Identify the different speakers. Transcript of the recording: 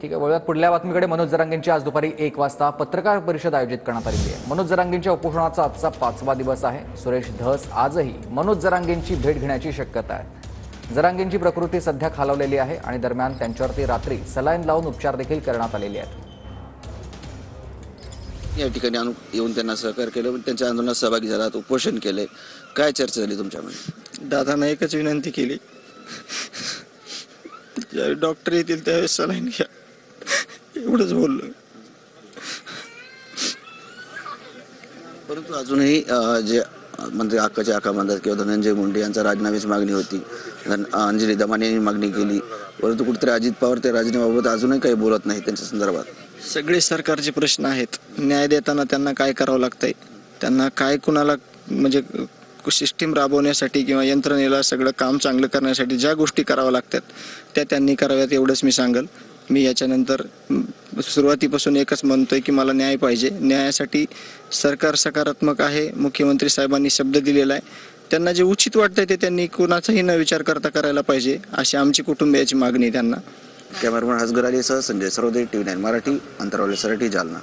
Speaker 1: ठीक आहे, वळूयात पुढल्या बातमीकडे. मनोज जरांगेंची आज दुपारी 1 वाजता पत्रकार परिषद आयोजित करण्यात आलेली आहे. मनोज जरांगेंच्या उपोषणाचा आजचा 5वा दिवस आहे. सुरेश धस आजही मनोज जरांगेंची भेट घेण्याची शक्यता आहे. जरांगेंची प्रकृती सध्या खालावलेली आहे आणि दरम्यान त्यांच्यावरती रात्री सलाईन लावून उपचार देखील करण्यात आलेले आहेत.
Speaker 2: या ठिकाणी येऊन त्यांना सहकार्य केलं, त्यांच्या आंदोलनात सहभागी झालात, उपोषण केले. काय चर्चा झाली तुमच्यामध्ये?
Speaker 3: दादांना एकच विनंती केली, ज्यावेळी डॉक्टर येतील त्यावेळेस सलाईन घ्या, एवढंच बोललो.
Speaker 2: परंतु अजूनही जे मंत्री आकाचे आका म्हणतात किंवा धनंजय मुंडे यांचा राजीनाम्याची मागणी होती, अंजली दमाने यांनी मागणी केली, परंतु कुठेतरी अजित पवार त्या राजीनाम्याबाबत अजूनही काही बोलत नाही. त्यांच्या संदर्भात
Speaker 3: सगळे सरकारचे प्रश्न आहेत. न्याय देताना त्यांना काय करावं लागतंय, त्यांना काय कुणाला म्हणजे सिस्टीम राबवण्यासाठी किंवा यंत्रणेला सगळं काम चांगलं करण्यासाठी ज्या गोष्टी कराव्या लागतात त्या त्यांनी कराव्यात, एवढंच मी सांगल. मी याच्यानंतर सुरुवातीपासून एकच म्हणतोय की मला न्याय पाहिजे. न्यायासाठी सरकार सकारात्मक आहे. मुख्यमंत्री साहेबांनी शब्द दिलेला आहे. त्यांना जे उचित वाटतंय ते त्यांनी कुणाचाही न विचार करता करायला पाहिजे, अशी आमची कुटुंबियाची मागणी त्यांना.
Speaker 2: कॅमेरामन हसगर अलीसह संजय सरोदे, TV9 मराठी, अंतरावलीसाठी, जालना.